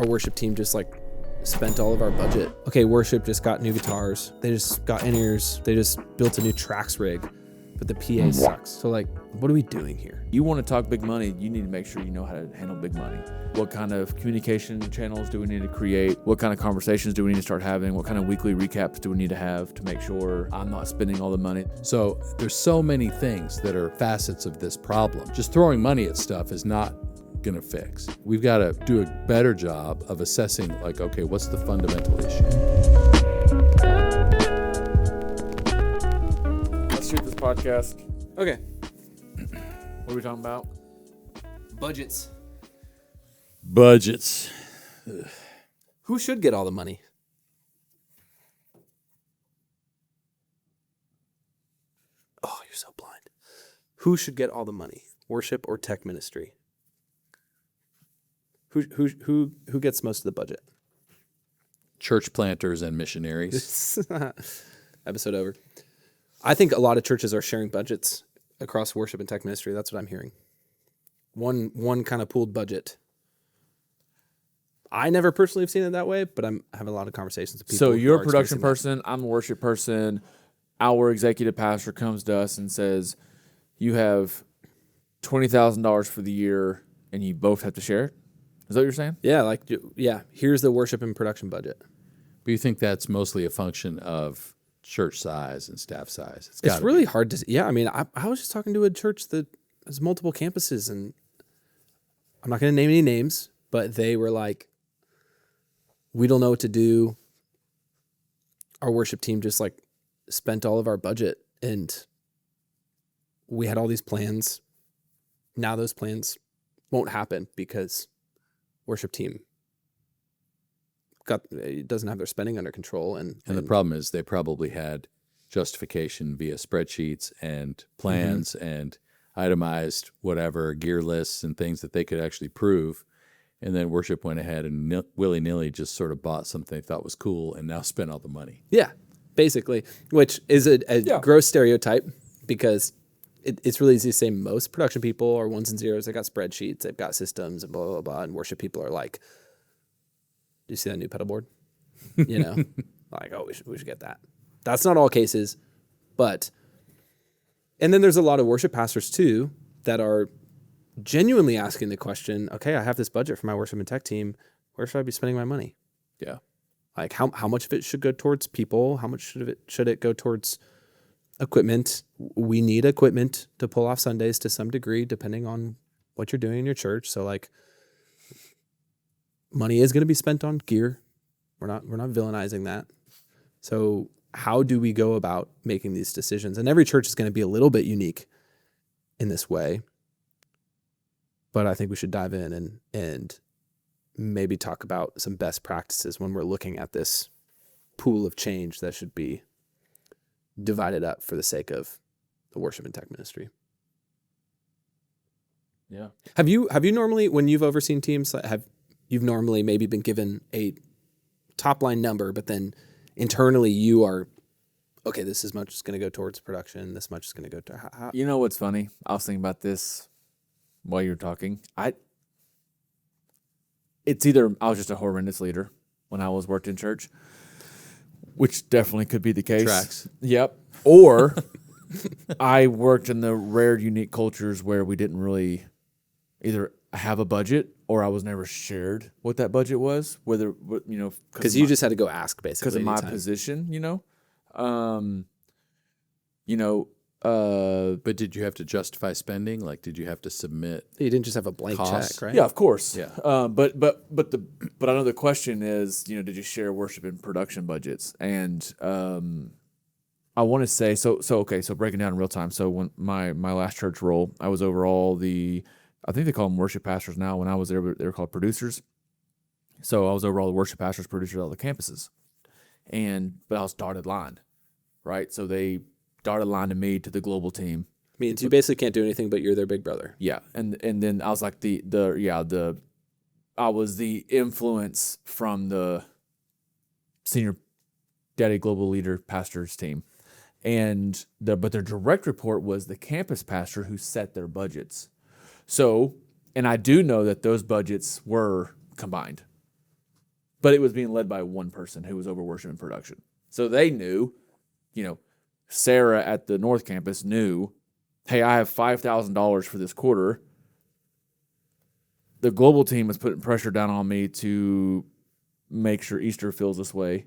our worship team just like spent all of our budget. Okay, worship just got new guitars. They just got in-ears. They just built a new tracks rig, but the PA sucks. So like, what are we doing here? You want to talk big money, you need to make sure you know how to handle big money. What kind of communication channels do we need to create? What kind of conversations do we need to start having? What kind of weekly recaps do we need to have to make sure I'm not spending all the money? So there's so many things that are facets of this problem. Just throwing money at stuff is not going to fix. We've got to do a better job of assessing, like, okay, what's the fundamental issue? Let's shoot this podcast. Okay. What are we talking about? Budgets. Budgets. Who should get all the money? Oh, you're so blind. Who should get all the money? Worship or tech ministry? Who gets most of the budget? Church planters and missionaries. Episode over. I think a lot of churches are sharing budgets across worship and tech ministry. That's what I'm hearing. One kind of pooled budget. I never personally have seen it that way, but I'm having a lot of conversations with people. So who you're are a production experiencing person, I'm a worship person. Our executive pastor comes to us and says, you have $20,000 for the year and you both have to share it? Is that what you're saying? that. Yeah, here's the worship and production budget. But you think that's mostly a function of church size and staff size? It's really hard to. Yeah, I mean, I was just talking to a church that has multiple campuses, and I'm not going to name any names, but they were like, we don't know what to do. Our worship team just like spent all of our budget, and we had all these plans. Now those plans won't happen because worship team doesn't have their spending under control. And the problem is they probably had justification via spreadsheets and plans and itemized whatever gear lists and things that they could actually prove. And then worship went ahead and willy-nilly just sort of bought something they thought was cool and now spent all the money. Yeah, basically, which is a gross stereotype because it's really easy to say most production people are ones and zeros. They got spreadsheets, they've got systems, and blah, blah, blah. And worship people are like, do you see that new pedal board? You know, like, oh, we should get that. That's not all cases, but, and then there's a lot of worship pastors too that are genuinely asking the question, okay, I have this budget for my worship and tech team. Where should I be spending my money? Yeah. Like how much of it should go towards people? How much should it go towards equipment? We need equipment to pull off Sundays to some degree, depending on what you're doing in your church. So like money is going to be spent on gear. We're not villainizing that. So how do we go about making these decisions? And every church is going to be a little bit unique in this way. But I think we should dive in and maybe talk about some best practices when we're looking at this pool of change that should be divided up for the sake of the worship and tech ministry. Yeah. Have you normally, when you've overseen teams, you've normally maybe been given a top line number, but then internally you are, okay, this is much is going to go towards production. This much is going to go to You know what's funny? I was thinking about this while you were talking. It's either I was just a horrendous leader when I was worked in church, which definitely could be the case. Tracks. Yep. Or I worked in the rare, unique cultures where we didn't really either have a budget or I was never shared what that budget was, whether, you know, because you just had to go ask basically because of my anytime. position, you know. But did you have to justify spending? Like, did you have to submit? You didn't just have a blank costs? check, right? Yeah, of course. Yeah. But I know the question is, you know, did you share worship and production budgets? And I want to say so breaking down in real time. So when my last church role, I was over all I think they call them worship pastors now. When I was there, they were called producers. So I was over all the worship pastors, producers, all the campuses, but I was dotted line, right? So they dotted line to me to the global team. Means you basically can't do anything, but you're their big brother. Yeah, and then I was like I was the influence from the senior daddy global leader pastors team, but their direct report was the campus pastor who set their budgets. So, and I do know that those budgets were combined. but it was being led by one person who was over worship and production. So they knew, Sarah at the North Campus knew, hey, I have $5,000 for this quarter. The global team was putting pressure down on me to make sure Easter feels this way.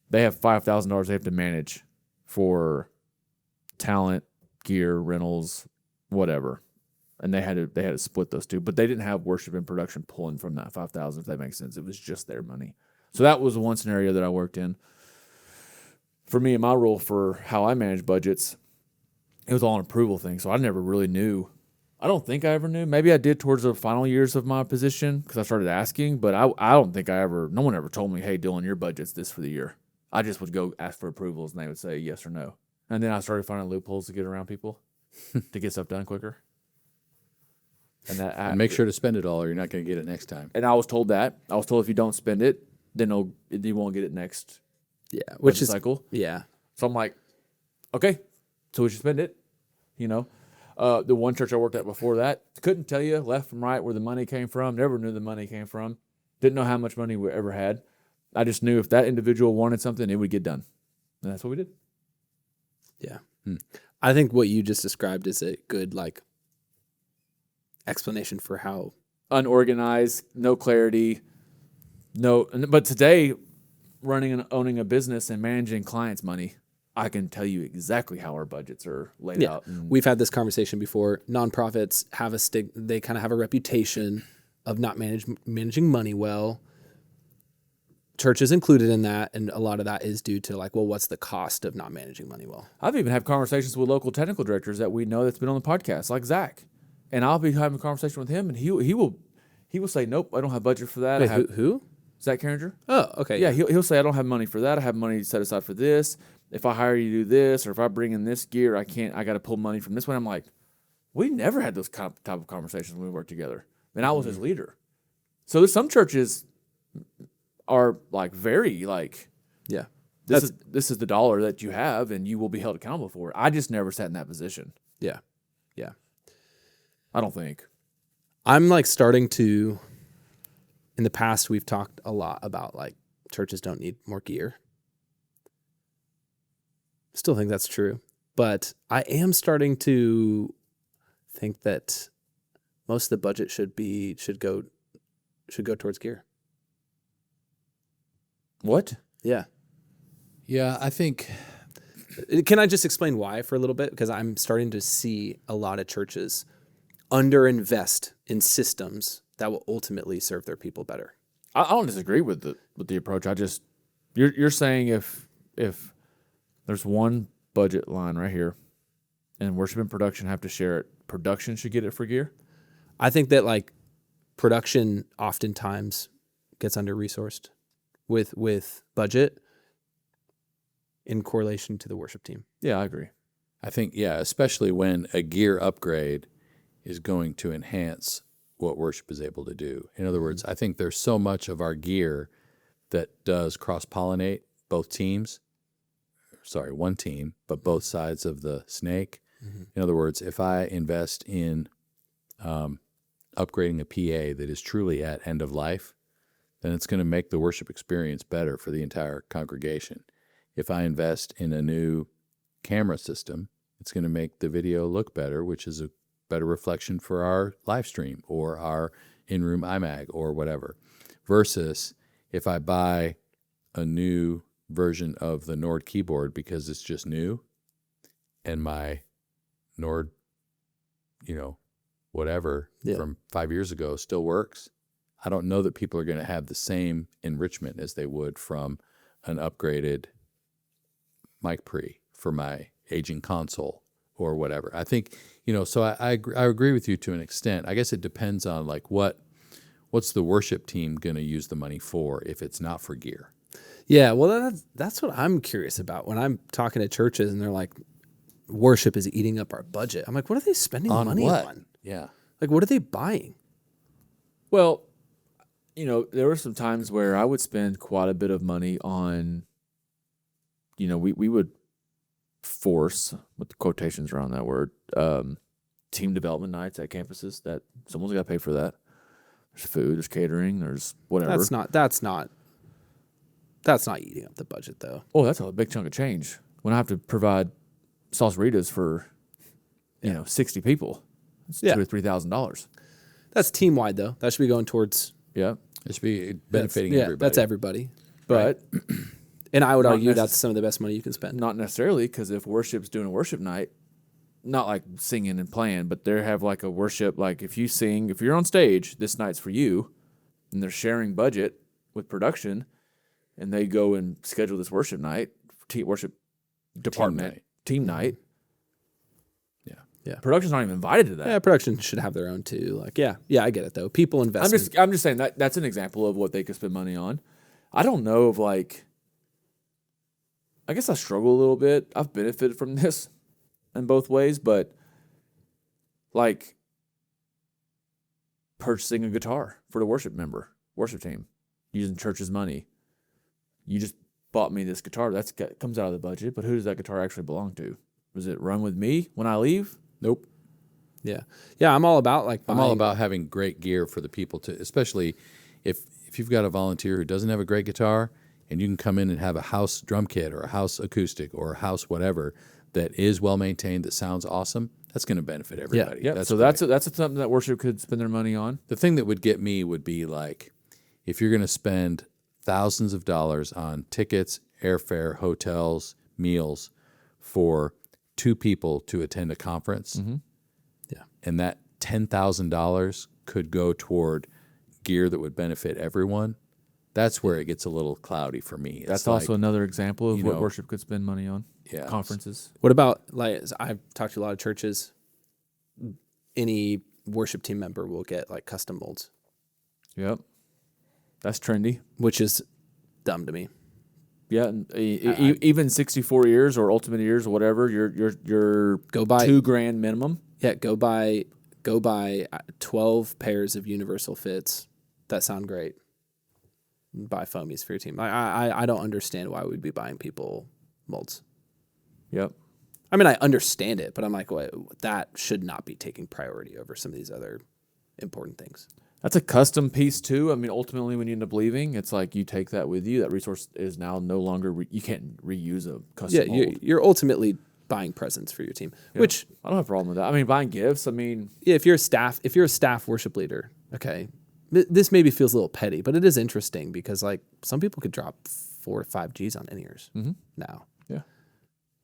They have $5,000 they have to manage for talent, gear, rentals, whatever. And they had to split those two. But they didn't have worship and production pulling from that $5,000, if that makes sense. It was just their money. So that was one scenario that I worked in. For me, in my role for how I manage budgets, it was all an approval thing. So I never really knew. I don't think I ever knew. Maybe I did towards the final years of my position because I started asking. But I don't think no one ever told me, hey, Dylan, your budget's this for the year. I just would go ask for approvals and they would say yes or no. And then I started finding loopholes to get around people to get stuff done quicker. And make sure to spend it all or you're not going to get it next time. And I was told that. I was told if you don't spend it, then you won't get it next which is cycle. Yeah. So I'm like, okay, so we should spend it. The one church I worked at before that, couldn't tell you left from right where the money came from. Never knew the money came from. Didn't know how much money we ever had. I just knew if that individual wanted something, it would get done. And that's what we did. Yeah. I think what you just described is a good explanation for how unorganized, no clarity, but today running and owning a business and managing clients' money, I can tell you exactly how our budgets are laid out. We've had this conversation before. Nonprofits have they kind of have a reputation of not managing money well. Church is included in that, and a lot of that is due to what's the cost of not managing money well? I've even had conversations with local technical directors that we know that's been on the podcast, like Zach, and I'll be having a conversation with him, and he will say, "Nope, I don't have budget for that." Wait, who? Zach Carringer. Oh, okay. Yeah, he'll say, "I don't have money for that. I have money set aside for this. If I hire you to do this, or if I bring in this gear, I got to pull money from this one." I'm like, we never had those type of conversations when we worked together, and I was his leader. So there's some churches are very this is the dollar that you have and you will be held accountable for it. I just never sat in that position. Yeah. I don't think. I'm starting to, in the past we've talked a lot about churches don't need more gear. Still think that's true, but I am starting to think that most of the budget should go towards gear. What? Yeah. Yeah, I think. Can I just explain why for a little bit? Because I'm starting to see a lot of churches underinvest in systems that will ultimately serve their people better. I don't disagree with the approach. You're saying if there's one budget line right here, and worship and production have to share it, production should get it for gear. I think that production oftentimes gets under-resourced with budget in correlation to the worship team. Yeah, I agree. I think, especially when a gear upgrade is going to enhance what worship is able to do. In other words, I think there's so much of our gear that does cross-pollinate both teams. Sorry, one team, but both sides of the snake. Mm-hmm. In other words, if I invest in upgrading a PA that is truly at end of life, then it's going to make the worship experience better for the entire congregation. If I invest in a new camera system, it's going to make the video look better, which is a better reflection for our live stream or our in-room iMac or whatever. Versus if I buy a new version of the Nord keyboard because it's just new and my Nord, whatever from 5 years ago still works, I don't know that people are going to have the same enrichment as they would from an upgraded mic pre for my aging console or whatever. I think, so I agree with you to an extent. I guess it depends on what's the worship team going to use the money for if it's not for gear. Yeah, well, that's what I'm curious about when I'm talking to churches and they're like, worship is eating up our budget. I'm like, what are they spending money on? Yeah. What are they buying? Well, there were some times where I would spend quite a bit of money on, we would force, with the quotations around that word, team development nights at campuses that someone's got to pay for that. There's food, there's catering, there's whatever. That's not eating up the budget though. Oh, that's a big chunk of change. When I have to provide salsaritas for, 60 people, it's $2,000 to $3,000. That's team wide though. That should be going towards. Yeah, It should be benefiting everybody. That's everybody. but And I would Not argue necess- that's some of the best money you can spend. not necessarily, because if worship's doing a worship night, not like singing and playing, but they have like a worship, like if you're on stage, this night's for you, and they're sharing budget with production, and they go and schedule this worship night, worship department, team night. Yeah. Production's not even invited to that. Yeah, production should have their own too. Like, yeah, I get it though. People invest. I'm just saying that's an example of what they could spend money on. I don't know of like. I guess I struggle a little bit. I've benefited from this in both ways, but like purchasing a guitar for the worship team, using church's money. You just bought me this guitar. That comes out of the budget, but who does that guitar actually belong to? Does it run with me when I leave? Nope. Yeah. I'm all about I'm all about having great gear for the people to, especially if you've got a volunteer who doesn't have a great guitar, and you can come in and have a house drum kit or a house acoustic or a house whatever that is well maintained, that sounds awesome. That's going to benefit everybody. Yeah. That's something that worship could spend their money on. The thing that would get me would be like, if you're going to spend thousands of dollars on tickets, airfare, hotels, meals for 2 people to attend a conference, and that $10,000 could go toward gear that would benefit everyone, that's where it gets a little cloudy for me. That's also another example of what worship could spend money on. Yeah. Conferences. What about, like, I've talked to a lot of churches, any worship team member will get like custom molds. Yep. That's trendy. Which is dumb to me. Yeah, and even 64 ears or ultimate ears or whatever, you're go buy $2,000 minimum. Yeah, go buy 12 pairs of universal fits that sound great. Buy foamies for your team. I don't understand why we'd be buying people molds. Yep. I mean, I understand it, but I'm like, wait, that should not be taking priority over some of these other important things. That's a custom piece too. I mean, ultimately, when you end up leaving, it's like you take that with you. That resource is now no longer you can't reuse a custom mold. You're ultimately buying presents for your team, which I don't have a problem with that. I mean, buying gifts. I mean, yeah, if you're a staff worship leader, okay, this maybe feels a little petty, but it is interesting because like some people could drop 4 to 5 G's on in-ears now. Yeah,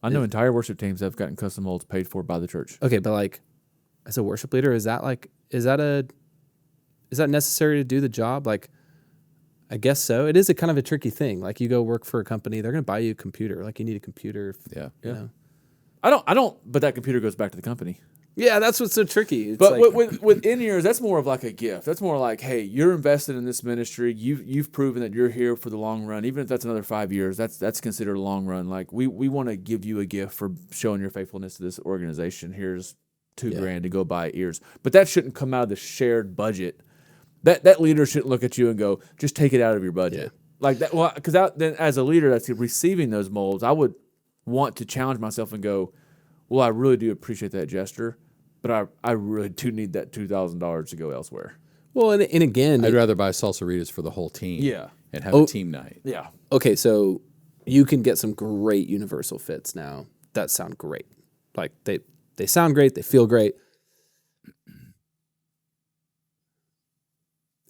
I know entire worship teams that have gotten custom molds paid for by the church. Okay, but like as a worship leader, is that necessary to do the job? Like, I guess so. It is a kind of a tricky thing. Like you go work for a company, they're going to buy you a computer. Like you need a computer. Yeah. You know? I don't. But that computer goes back to the company. Yeah, that's what's so tricky. It's but like, with in-ears, that's more of like a gift. That's more like, hey, you're invested in this ministry. You've proven that you're here for the long run. Even if that's another 5 years, that's considered a long run. Like we want to give you a gift for showing your faithfulness to this organization. Here's $2,000 to go buy ears. But that shouldn't come out of the shared budget. That leader shouldn't look at you and go, just take it out of your budget. Yeah. Like that. Well, because then as a leader that's receiving those molds, I would want to challenge myself and go, well, I really do appreciate that gesture, but I really do need that $2,000 to go elsewhere. Well, and again, I'd rather buy salsaritas for the whole team. Yeah. And have a team night. Yeah. Okay, so you can get some great universal fits now that sound great. Like they sound great, they feel great.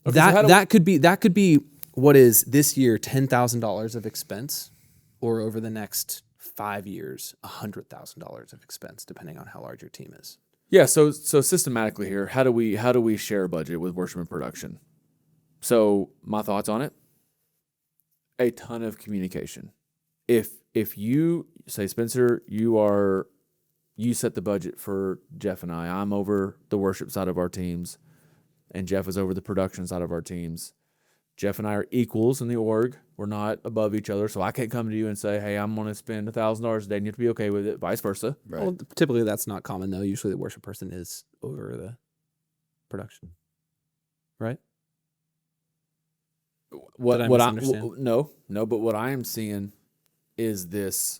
Okay, that could be what is this year $10,000 of expense, or over the next 5 years $100,000 of expense, depending on how large your team is. Yeah. So systematically here, how do we share a budget with worship and production? So my thoughts on it: a ton of communication. If you say, Spencer, you set the budget for Jeff and I'm over the worship side of our teams, and Jeff is over the production side of our teams. Jeff and I are equals in the org. We're not above each other, so I can't come to you and say, hey, I'm going to spend $1,000 a day, and you have to be okay with it, vice versa. Right. Well, typically that's not common, though. Usually the worship person is over the production, right? But what I am seeing is this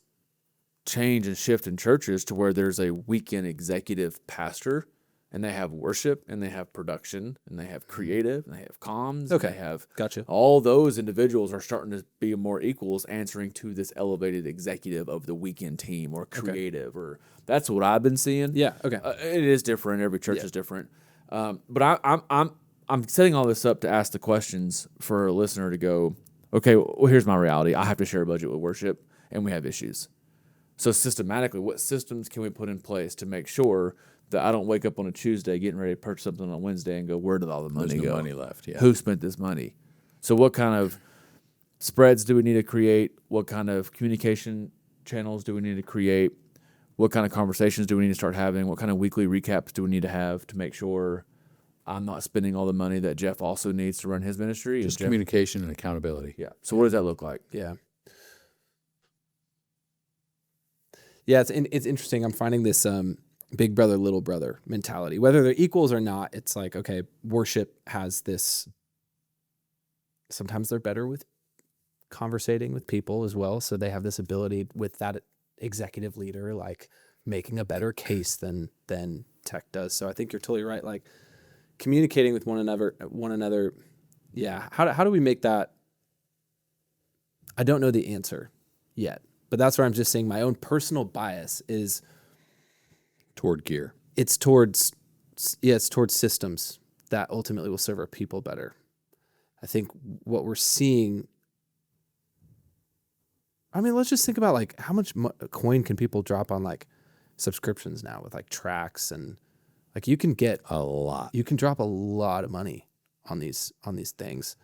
change and shift in churches to where there's a weekend executive pastor and they have worship, and they have production, and they have creative, and they have comms. Okay. And they have Gotcha. all those individuals are starting to be more equals, answering to this elevated executive of the weekend team or creative, or that's what I've been seeing. Yeah. Okay. It is different. Every church is different. But I'm setting all this up to ask the questions for a listener to go, okay, well, here's my reality. I have to share a budget with worship, and we have issues. So systematically, what systems can we put in place to make sure that I don't wake up on a Tuesday getting ready to purchase something on Wednesday and go, where did all the money There's go? no money left. Yeah. Who spent this money? So what kind of spreads do we need to create? What kind of communication channels do we need to create? What kind of conversations do we need to start having? What kind of weekly recaps do we need to have to make sure I'm not spending all the money that Jeff also needs to run his ministry? Just communication and accountability. Yeah. So what does that look like? Yeah. Yeah, it's interesting. I'm finding this big brother, little brother mentality. Whether they're equals or not, it's like, okay, worship has this. Sometimes they're better with conversating with people as well. So they have this ability with that executive leader, like making a better case than tech does. So I think you're totally right. Like communicating with one another. Yeah. How do we make that? I don't know the answer yet. But that's where I'm just saying my own personal bias is Toward gear. It's towards systems that ultimately will serve our people better. I think what we're seeing, I mean, let's just think about like how much coin can people drop on like subscriptions now with like tracks, and like you can get a lot. You can drop a lot of money on these things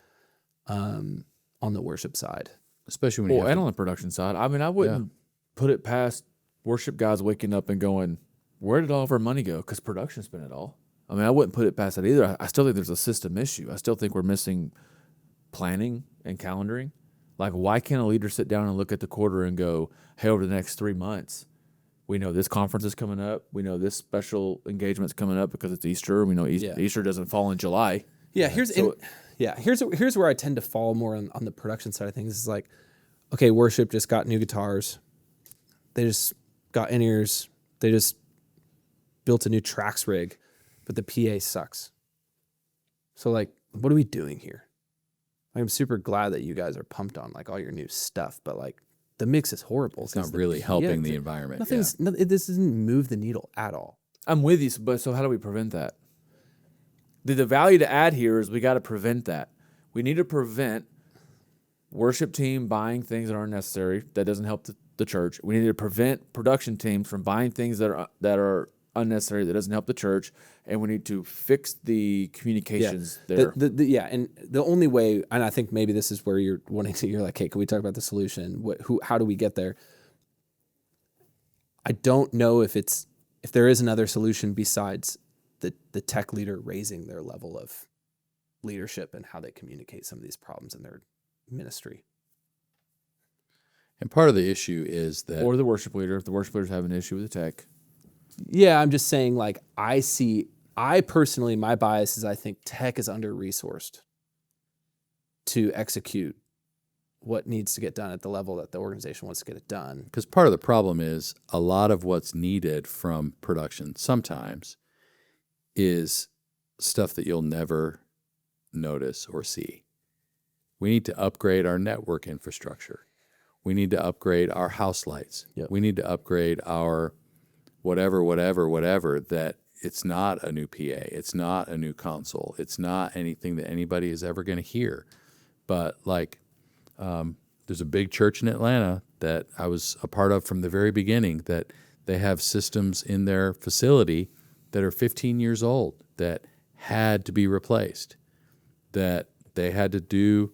on the worship side. Especially when and on the production side. I mean, I wouldn't put it past worship guys waking up and going, where did all of our money go? Because production spent it all. I mean, I wouldn't put it past that either. I still think there's a system issue. I still think we're missing planning and calendaring. Like, why can't a leader sit down and look at the quarter and go, hey, over the next 3 months, we know this conference is coming up. We know this special engagement's coming up because it's Easter. We know Easter doesn't fall in July. Yeah, here's where I tend to fall more on the production side of things. Is like, okay, worship just got new guitars. They just got in-ears. They just built a new tracks rig, but the PA sucks. So like, what are we doing here? I'm super glad that you guys are pumped on like all your new stuff, but like the mix is horrible. It's not really helping the environment. This doesn't move the needle at all. I'm with you, but so how do we prevent that? The value to add here is we got to prevent that. We need to prevent worship team buying things that aren't necessary, that doesn't help the church. We need to prevent production teams from buying things that are unnecessary, that doesn't help the church, and we need to fix the communications there. And the only way, and I think maybe this is where you're like, hey, can we talk about the solution? How do we get there? I don't know if there is another solution besides the tech leader raising their level of leadership and how they communicate some of these problems in their ministry. And part of the issue is that... Or the worship leader, if the worship leaders have an issue with the tech. Yeah, I'm just saying, like, I personally, my bias is I think tech is under-resourced to execute what needs to get done at the level that the organization wants to get it done. Because part of the problem is a lot of what's needed from production sometimes is stuff that you'll never notice or see. We need to upgrade our network infrastructure. We need to upgrade our house lights. Yep. We need to upgrade our whatever, that it's not a new PA. It's not a new console. It's not anything that anybody is ever going to hear. But like, there's a big church in Atlanta that I was a part of from the very beginning that they have systems in their facility that are 15 years old that had to be replaced, that they had to do,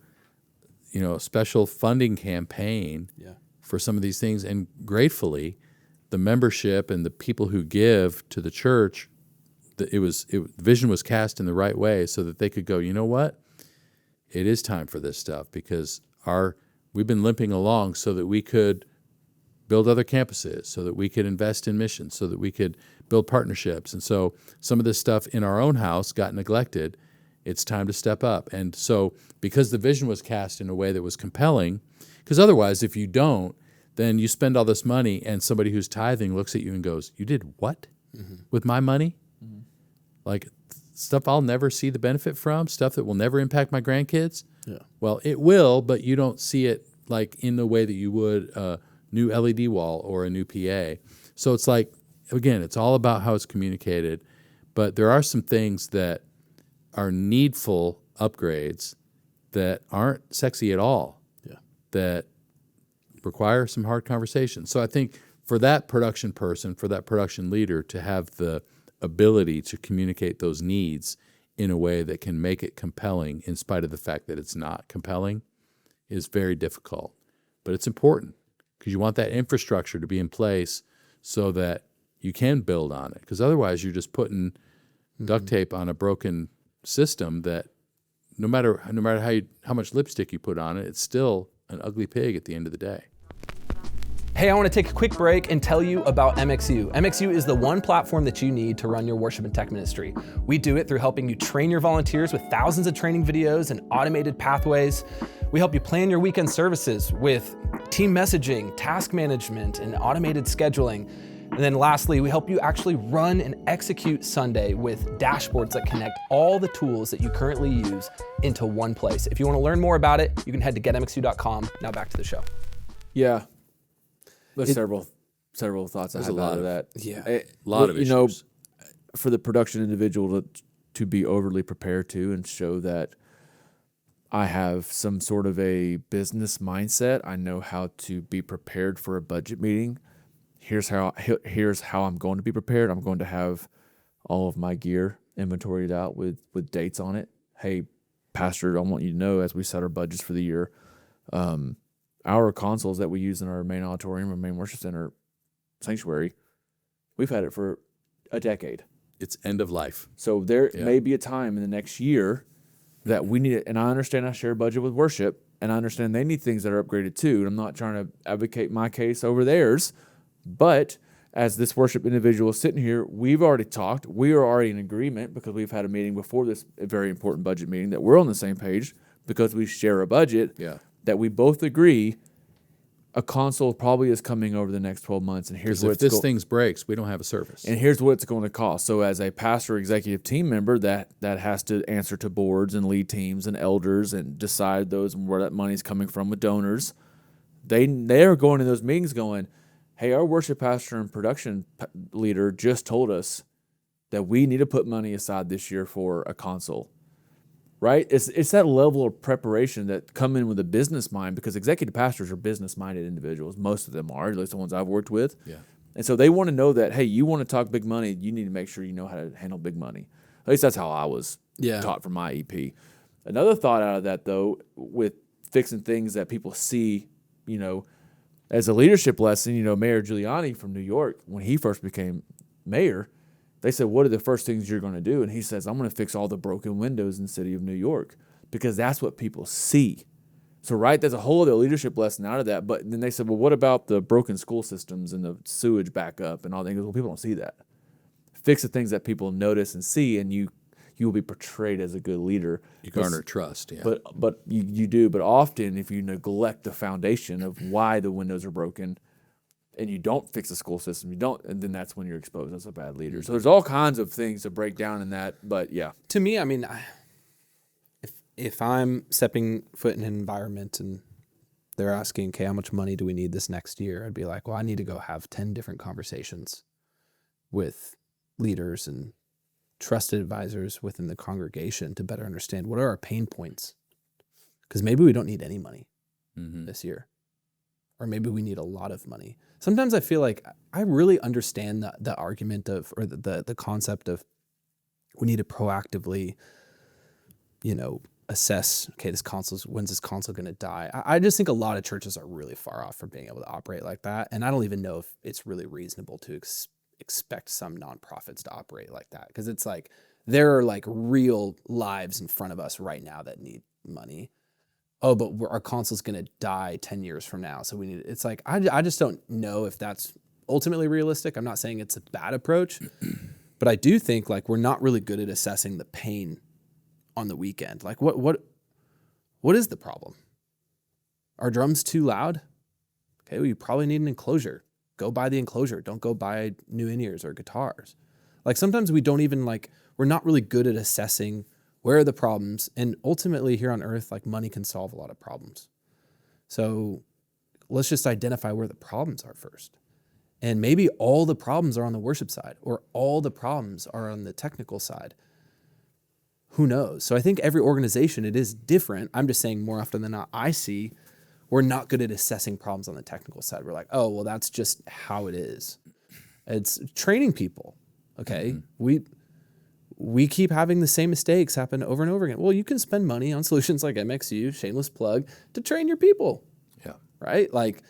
a special funding campaign for some of these things. And gratefully, the membership and the people who give to the church, the vision was cast in the right way so that they could go, you know what? It is time for this stuff because we've been limping along so that we could build other campuses, so that we could invest in missions, so that we could build partnerships. And so some of this stuff in our own house got neglected. It's time to step up. And so because the vision was cast in a way that was compelling, because otherwise if you don't, then you spend all this money and somebody who's tithing looks at you and goes, you did what with my money? Mm-hmm. like stuff I'll never see the benefit from, stuff that will never impact my grandkids. Yeah. Well, it will, but you don't see it like in the way that you would a new LED wall or a new PA. So it's like, again, it's all about how it's communicated. But there are some things that are needful upgrades that aren't sexy at all. Yeah. That require some hard conversations. So I think for that production person, for that production leader to have the ability to communicate those needs in a way that can make it compelling in spite of the fact that it's not compelling is very difficult. But it's important because you want that infrastructure to be in place so that you can build on it. Because otherwise you're just putting duct tape on a broken system that no matter how much lipstick you put on it, it's still an ugly pig at the end of the day. Hey, I want to take a quick break and tell you about MXU. MXU is the one platform that you need to run your worship and tech ministry. We do it through helping you train your volunteers with thousands of training videos and automated pathways. We help you plan your weekend services with team messaging, task management, and automated scheduling. And then lastly, we help you actually run and execute Sunday with dashboards that connect all the tools that you currently use into one place. If you want to learn more about it, you can head to getmxu.com. Now back to the show. Yeah. There's several thoughts I have out of that. Yeah. A lot of issues. You know, for the production individual to be overly prepared to and show that I have some sort of a business mindset. I know how to be prepared for a budget meeting. Here's how I'm going to be prepared. I'm going to have all of my gear inventoried out with dates on it. Hey, Pastor, I want you to know as we set our budgets for the year, our consoles that we use in our main auditorium or main worship center sanctuary, we've had it for a decade. It's end of life. So there may be a time in the next year that we need it. And I understand I share a budget with worship, and I understand they need things that are upgraded too. And I'm not trying to advocate my case over theirs. But as this worship individual is sitting here, we've already talked. We are already in agreement because we've had a meeting before this very important budget meeting that we're on the same page because we share a budget that we both agree a console probably is coming over the next 12 months. And here's what if this thing breaks, we don't have a service. And here's what it's going to cost. So as a pastor executive team member that has to answer to boards and lead teams and elders and decide those and where that money's coming from with donors, they're going to those meetings going, hey, our worship pastor and production leader just told us that we need to put money aside this year for a console, right? It's that level of preparation that come in with a business mind because executive pastors are business-minded individuals. Most of them are, at least the ones I've worked with. Yeah. And so they want to know that, hey, you want to talk big money, you need to make sure you know how to handle big money. At least that's how I was taught from my EP. Another thought out of that, though, with fixing things that people see, you know, as a leadership lesson, you know, Mayor Giuliani from New York, when he first became mayor, they said, what are the first things you're going to do? And he says, I'm going to fix all the broken windows in the city of New York because that's what people see. So, right, there's a whole other leadership lesson out of that. But then they said, well, what about the broken school systems and the sewage backup and all that? Well, people don't see that. Fix the things that people notice and see, and you will be portrayed as a good leader. You garner trust, yeah. But you do. But often, if you neglect the foundation of why the windows are broken, and you don't fix the school system, and then that's when you're exposed as a bad leader. So there's all kinds of things to break down in that. But yeah, to me, I mean, if I'm stepping foot in an environment and they're asking, okay, how much money do we need this next year? I'd be like, well, I need to go have 10 different conversations with leaders and trusted advisors within the congregation to better understand what are our pain points. Because maybe we don't need any money this year, or maybe we need a lot of money. Sometimes I feel like I really understand the argument of, or the concept of we need to proactively, you know, assess, okay, when's this console going to die? I just think a lot of churches are really far off from being able to operate like that. And I don't even know if it's really reasonable to expect some nonprofits to operate like that. Because it's like, there are like real lives in front of us right now that need money. Oh, but our console's going to die 10 years from now. So it's like, I just don't know if that's ultimately realistic. I'm not saying it's a bad approach, but I do think like we're not really good at assessing the pain on the weekend. Like what is the problem? Are drums too loud? Okay, well, you probably need an enclosure. Go buy the enclosure. Don't go buy new in-ears or guitars. Like sometimes we don't even we're not really good at assessing where are the problems. And ultimately here on earth, like money can solve a lot of problems. So let's just identify where the problems are first. And maybe all the problems are on the worship side, or all the problems are on the technical side. Who knows? So I think every organization, it is different. I'm just saying more often than not, I see we're not good at assessing problems on the technical side. We're like, oh, well, that's just how it is. It's training people. Okay. Mm-hmm. We keep having the same mistakes happen over and over again. Well, you can spend money on solutions like MXU, shameless plug, to train your people. Yeah. Right? Like,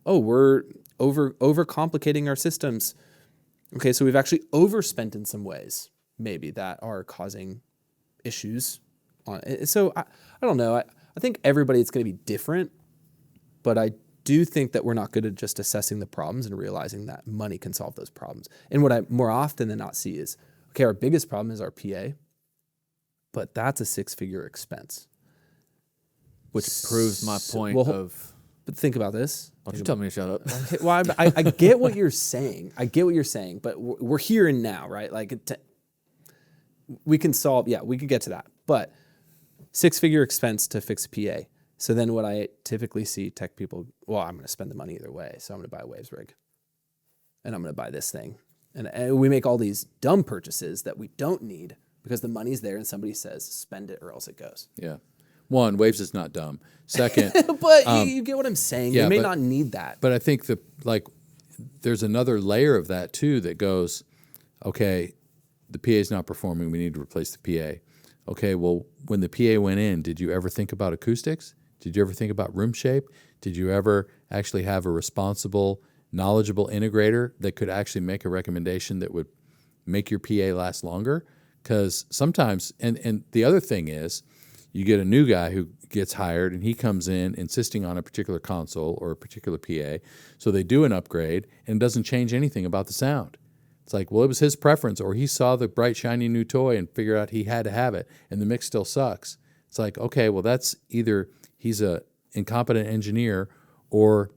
oh, we're overcomplicating our systems. Okay, so we've actually overspent in some ways, maybe, that are causing issues. So I don't know. I think everybody, it's going to be different, but I do think that we're not good at just assessing the problems and realizing that money can solve those problems. And what I more often than not see is, okay, our biggest problem is our PA, but that's a 6-figure expense. Which proves my point But think about this. Don't you tell me to shut up. Okay, well, I get what you're saying. I get what you're saying, but we're here and now, right? Like, we can solve, we could get to that. But 6-figure expense to fix a PA. So then what I typically see tech people, well, I'm going to spend the money either way. So I'm going to buy a Waves rig. And I'm going to buy this thing. And we make all these dumb purchases that we don't need because the money's there and somebody says, spend it or else it goes. Yeah. One, Waves is not dumb. Second, but you get what I'm saying. Yeah, you may not need that. But I think there's another layer of that too that goes, okay, the PA is not performing. We need to replace the PA. Okay, well, when the PA went in, did you ever think about acoustics? Did you ever think about room shape? Did you ever actually have a responsible, knowledgeable integrator that could actually make a recommendation that would make your PA last longer? Because sometimes, and the other thing is, you get a new guy who gets hired and he comes in insisting on a particular console or a particular PA. So they do an upgrade and it doesn't change anything about the sound. It's like, well, it was his preference, or he saw the bright, shiny new toy and figured out he had to have it and the mix still sucks. It's like, okay, well, that's either he's a incompetent engineer or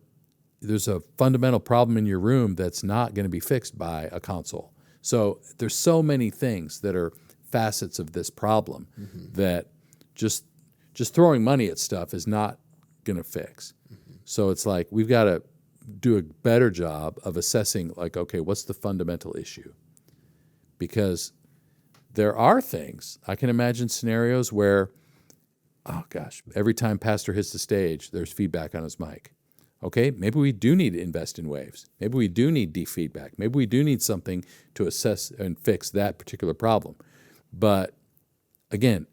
there's a fundamental problem in your room that's not going to be fixed by a console. So there's so many things that are facets of this problem that just throwing money at stuff is not going to fix. So it's like we've got to do a better job of assessing, like, okay, what's the fundamental issue? Because there are things, I can imagine scenarios where, oh gosh, every time pastor hits the stage, there's feedback on his mic. Okay, maybe we do need to invest in Waves. Maybe we do need de-feedback. Maybe we do need something to assess and fix that particular problem. But again,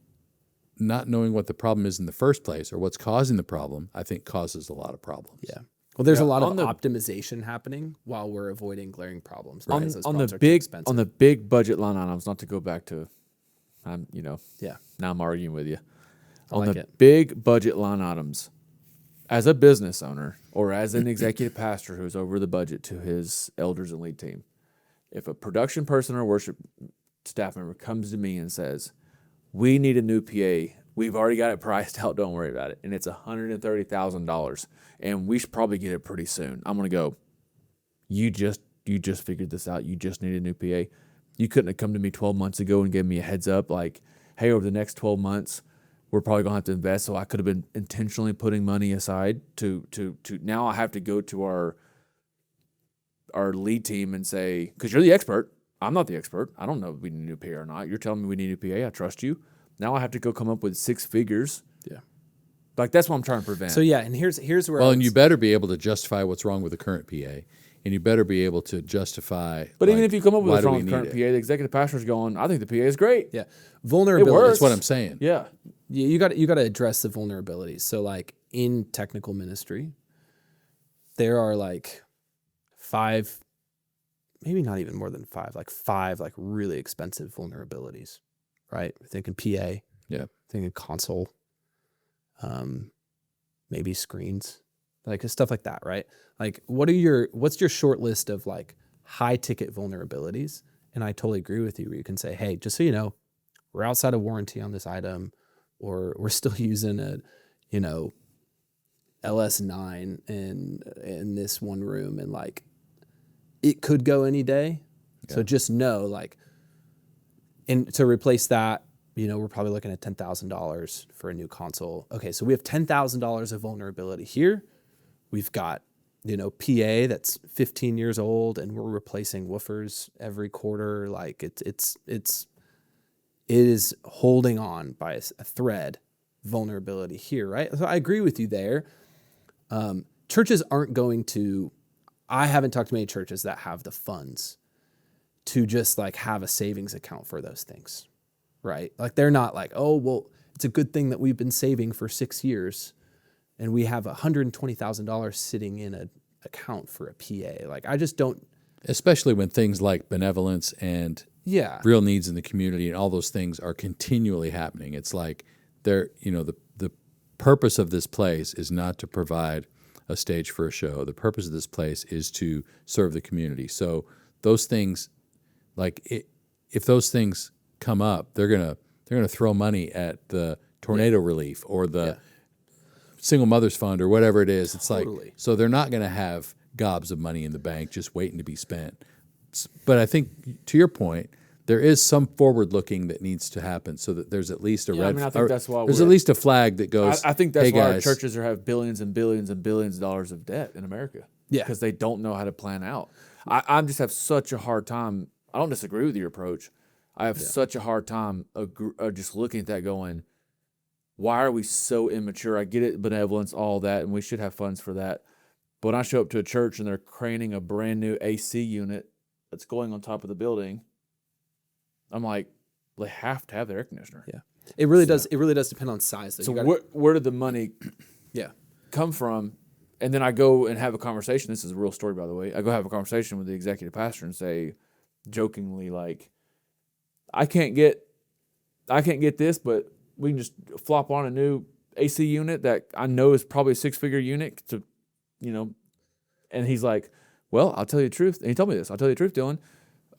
not knowing what the problem is in the first place or what's causing the problem, I think causes a lot of problems. Yeah. Well, there's a lot of optimization happening while we're avoiding glaring problems. On the big budget line items, not to go back to, now I'm arguing with you. On the big budget line items, as a business owner or as an executive pastor who's over the budget to his elders and lead team, if a production person or worship staff member comes to me and says, we need a new PA, we've already got it priced out, don't worry about it, and it's $130,000, and we should probably get it pretty soon, I'm going to go, you just figured this out, you just need a new PA. You couldn't have come to me 12 months ago and given me a heads up like, hey, over the next 12 months, we're probably going to have to invest, so I could have been intentionally putting money aside to now I have to go to our lead team and say, because you're the expert, I'm not the expert. I don't know if we need a new PA or not. You're telling me we need a new PA. I trust you. Now I have to go come up with 6 figures. Yeah. Like, that's what I'm trying to prevent. So, and here's where and you better be able to justify what's wrong with the current PA. And you better be able to justify. But even if you come up with what's wrong with the current PA, the executive pastor's going, I think the PA is great. Yeah. Vulnerabilities. That's what I'm saying. Yeah. You got to address the vulnerabilities. So, like, in technical ministry, there are like 5, maybe not even more than 5, like 5 like really expensive vulnerabilities, right? We're thinking PA, thinking console, maybe screens, like stuff like that, right? Like, what's your short list of like high ticket vulnerabilities? And I totally agree with you. Where you can say, hey, just so you know, we're outside of warranty on this item, or we're still using a, LS9 in this one room, and like, it could go any day. Yeah. So just know, like, And to replace that, we're probably looking at $10,000 for a new console. Okay, so we have $10,000 of vulnerability here. We've got, PA that's 15 years old, and we're replacing woofers every quarter. Like it is holding on by a thread, vulnerability here, right? So I agree with you there. Churches aren't going to. I haven't talked to many churches that have the funds to just like have a savings account for those things, right? Like they're not like, oh, well, it's a good thing that we've been saving for 6 years and we have $120,000 sitting in an account for a PA. Like I just don't. Especially when things like benevolence and real needs in the community and all those things are continually happening. It's like the purpose of this place is not to provide a stage for a show. The purpose of this place is to serve the community. So those things, if those things come up, they're gonna throw money at the tornado relief or the single mothers fund or whatever it is. It's like, so they're not gonna have gobs of money in the bank just waiting to be spent. But I think to your point, there is some forward looking that needs to happen so that there's at least a red. I think that's why there's at least a flag that goes. I think that's hey why guys, our churches have billions and billions and billions of dollars of debt in America. Yeah, because they don't know how to plan out. I just have such a hard time. I don't disagree with your approach. I have such a hard time just looking at that going, why are we so immature? I get it, benevolence, all that, and we should have funds for that. But when I show up to a church and they're craning a brand new AC unit that's going on top of the building, I'm like, they have to have their air conditioner. Yeah, it really does. It really does depend on size. Though. So where did the money come from? And then I go and have a conversation. This is a real story, by the way. I go have a conversation with the executive pastor and say, jokingly, like, I can't get this, but we can just flop on a new AC unit that I know is probably a 6-figure unit to, And he's like, well, I'll tell you the truth. And he told me this. I'll tell you the truth, Dylan.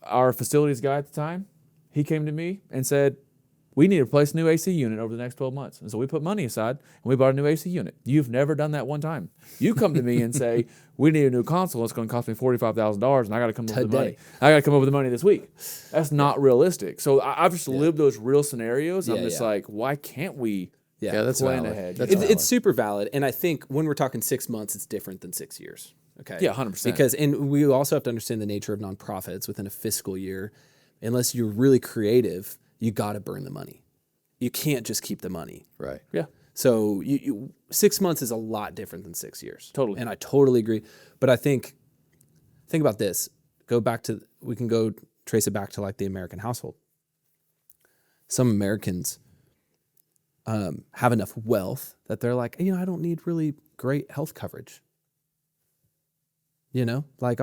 Our facilities guy at the time, he came to me and said, we need to replace a new AC unit over the next 12 months. And so we put money aside and we bought a new AC unit. You've never done that one time. You come to me and say, we need a new console. It's going to cost me $45,000 and I got to come up with the money. I got to come up with the money this week. That's not realistic. So I've just lived those real scenarios. I'm just like, why can't we that's plan valid. ahead? It's super valid. And I think when we're talking 6 months, it's different than 6 years. Okay. Yeah, 100%. And we also have to understand the nature of nonprofits within a fiscal year. Unless you're really creative, you got to burn the money. You can't just keep the money. Right. Yeah. So 6 months is a lot different than 6 years. Totally. And I totally agree. But I think about this. We can go trace it back to like the American household. Some Americans have enough wealth that they're like, I don't need really great health coverage. Like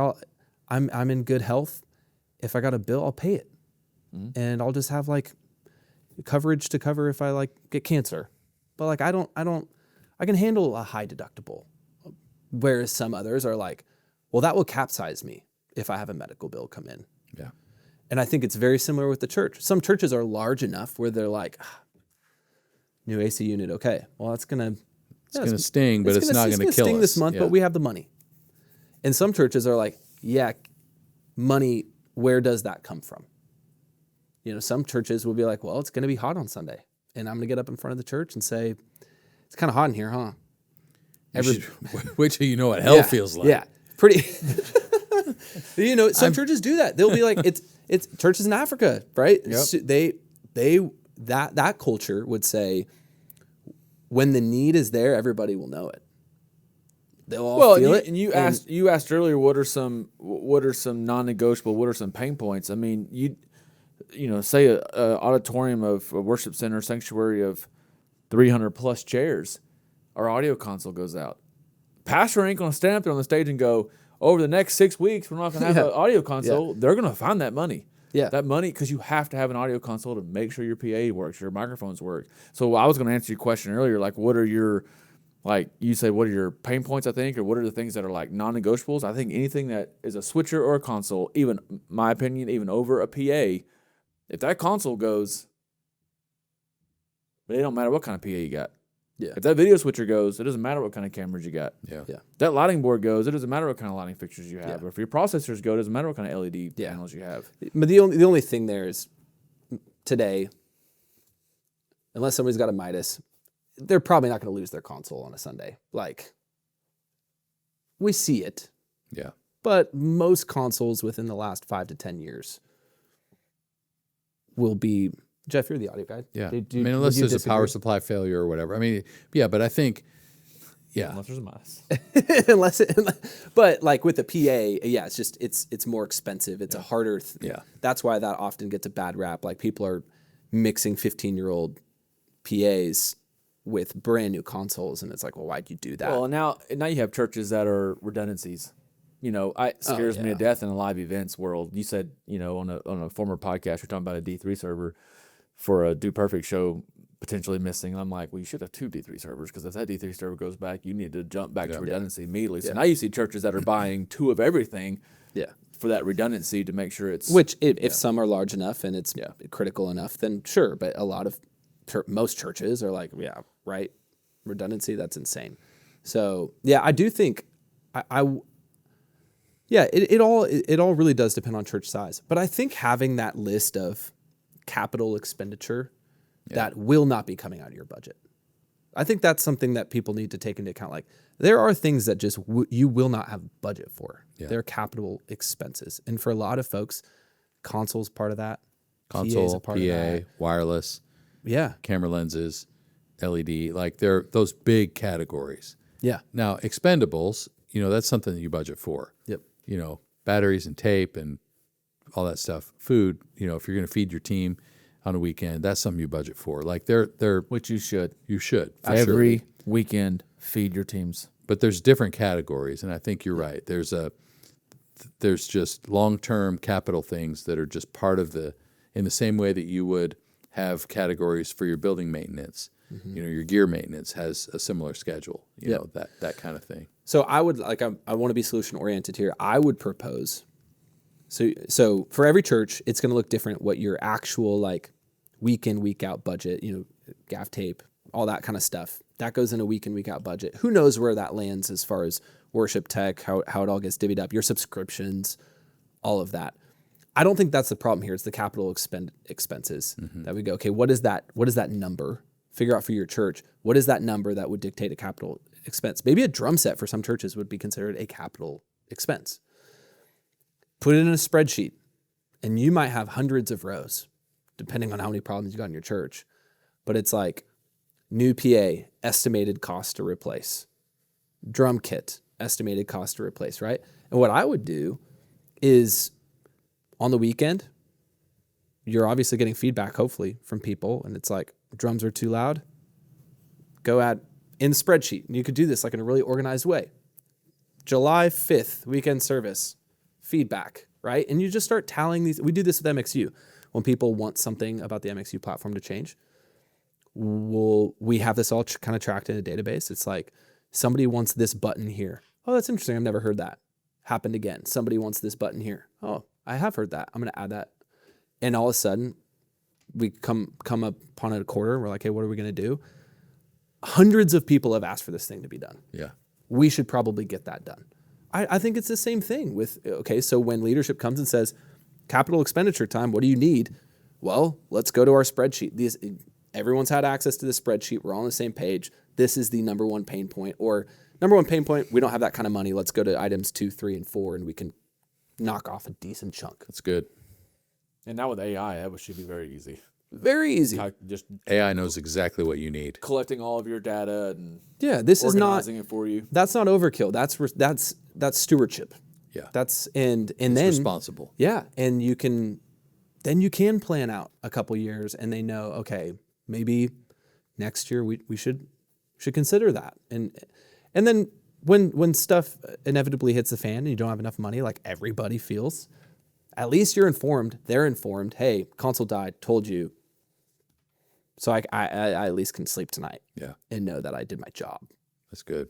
I'm in good health. If I got a bill, I'll pay it. Mm-hmm. And I'll just have like coverage to cover if I like get cancer. But like I can handle a high deductible. Whereas some others are like, well, that will capsize me if I have a medical bill come in. Yeah. And I think it's very similar with the church. Some churches are large enough where they're like, new AC unit, okay. Well, it's gonna sting, but it's not gonna kill us. Sting this month, but we have the money. And some churches are like, money, where does that come from? Some churches will be like, well, it's going to be hot on Sunday. And I'm going to get up in front of the church and say, it's kind of hot in here, huh? Wait till you know what hell feels like. Yeah, pretty. Some churches do that. They'll be like, it's churches in Africa, right? Yep. So that culture would say, when the need is there, everybody will know it. They'll all feel it. And you asked earlier, what are some non-negotiable? What are some pain points? I mean, say a auditorium of a worship center, sanctuary of 300 plus chairs, our audio console goes out. Pastor ain't going to stand up there on the stage and go, over the next 6 weeks, we're not going to have an audio console. They're going to find that money. Yeah. That money, because you have to have an audio console to make sure your PA works, your microphones work. So I was going to answer your question earlier, like what are your, like you said, what are your pain points, I think, or what are the things that are like non-negotiables? I think anything that is a switcher or a console, even, my opinion, even over a PA, if that console goes, but it don't matter what kind of PA you got. Yeah. If that video switcher goes, it doesn't matter what kind of cameras you got. Yeah. Yeah. If that lighting board goes, it doesn't matter what kind of lighting fixtures you have. Yeah. Or if your processors go, it doesn't matter what kind of LED panels you have. But the only thing there is today, unless somebody's got a Midas, they're probably not going to lose their console on a Sunday. Like, we see it. Yeah. But most consoles within the last 5 to 10 years will be. Jeff, you're the audio guy. Yeah. Unless there's a power supply failure or whatever. But I think, Unless there's a Midas. But like with the PA, it's more expensive. It's a harder. That's why that often gets a bad rap. Like people are mixing 15-year-old PAs with brand new consoles, and it's like, well, why'd you do that? Well, now you have churches that are redundancies. It scares me to death in the live events world. You said, on a former podcast, you're talking about a D3 server for a Do Perfect show potentially missing. I'm like, well, you should have 2 D3 servers, because if that D3 server goes back, you need to jump back to redundancy immediately. So now you see churches that are buying 2 of everything for that redundancy to make sure it's... Which, if some are large enough and it's critical enough, then sure. But a lot of... most churches are like, right, redundancy, that's insane. So, I do think... It all really does depend on church size. But I think having that list of capital expenditure that will not be coming out of your budget, I think that's something that people need to take into account. Like, there are things that just you will not have budget for. They're capital expenses. And for a lot of folks, console's part of that. Console, PA, wireless, camera lenses, LED, like they're those big categories. Yeah. Now, expendables, that's something that you budget for. Yep. Batteries and tape and all that stuff. Food, if you're going to feed your team on a weekend, that's something you budget for. Like they're which you should. You should. Every weekend, feed your teams. But there's different categories, and I think you're right. There's just long-term capital things that are just part of in the same way that you would have categories for your building maintenance. Mm-hmm. Your gear maintenance has a similar schedule, that kind of thing. So I would I want to be solution oriented here. I would propose. So for every church, it's going to look different what your actual week in, week out budget, gaff tape, all that kind of stuff. That goes in a week in, week out budget. Who knows where that lands as far as worship tech, how it all gets divvied up, your subscriptions, all of that. I don't think that's the problem here. It's the capital expenses that we go, okay, what is that number? Figure out for your church, what is that number that would dictate a capital expense? Maybe a drum set for some churches would be considered a capital expense. Put it in a spreadsheet, and you might have hundreds of rows, depending on how many problems you got in your church. But it's like new PA, estimated cost to replace. Drum kit, estimated cost to replace, right? And what I would do is on the weekend, you're obviously getting feedback, hopefully, from people, and it's like, drums are too loud. Go add in the spreadsheet. And you could do this in a really organized way. July 5th, weekend service, feedback, right? And you just start tallying these. We do this with MXU. When people want something about the MXU platform to change, we have this all kind of tracked in a database. It's like, somebody wants this button here. Oh, that's interesting. I've never heard that. Happened again. Somebody wants this button here. Oh, I have heard that. I'm going to add that. And all of a sudden, we come upon a quarter. We're like, hey, what are we going to do? Hundreds of people have asked for this thing to be done. Yeah. We should probably get that done. I think it's the same thing with, okay, so when leadership comes and says, capital expenditure time, what do you need? Well, let's go to our spreadsheet. Everyone's had access to this spreadsheet. We're all on the same page. This is the number one pain point. Or number one pain point, we don't have that kind of money. Let's go to items 2, 3, and 4, and we can knock off a decent chunk. That's good. And now with AI, that should be very easy. Very easy. Just AI knows exactly what you need. Collecting all of your data and this is not organizing it for you. That's not overkill. That's stewardship. Yeah. That's and it's then responsible. Yeah, and you can plan out a couple years, and they know, okay, maybe next year we should consider that. And then when stuff inevitably hits the fan and you don't have enough money, like everybody feels, at least you're informed. They're informed. Hey, console died. Told you. So I at least can sleep tonight. Yeah. And know that I did my job. That's good.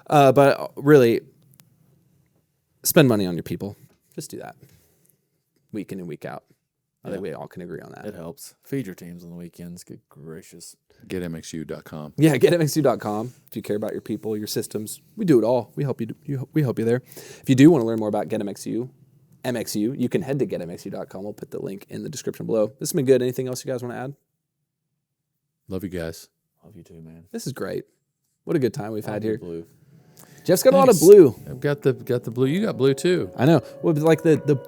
But really, spend money on your people. Just do that. Week in and week out. I think we all can agree on that. It helps. Feed your teams on the weekends. Good gracious. GetMXU.com. Yeah, getmxu.com. If you care about your people, your systems, we do it all. We help you. We help you there. If you do want to learn more about GetMXU, you can head to getmxu.com. We'll put the link in the description below. This has been good. Anything else you guys want to add? Love you guys. Love you too, man. This is great. What a good time we've had here. Blue. Jeff's got a lot of blue. I've got the blue. You got blue too. I know. Well, like the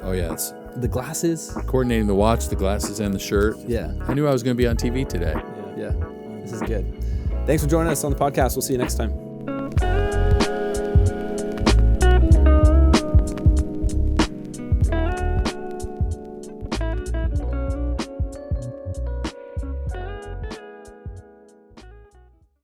Oh yeah, it's the glasses. coordinating the watch, the glasses, and the shirt. Yeah. I knew I was going to be on TV today. Yeah. This is good. Thanks for joining us on the podcast. We'll see you next time.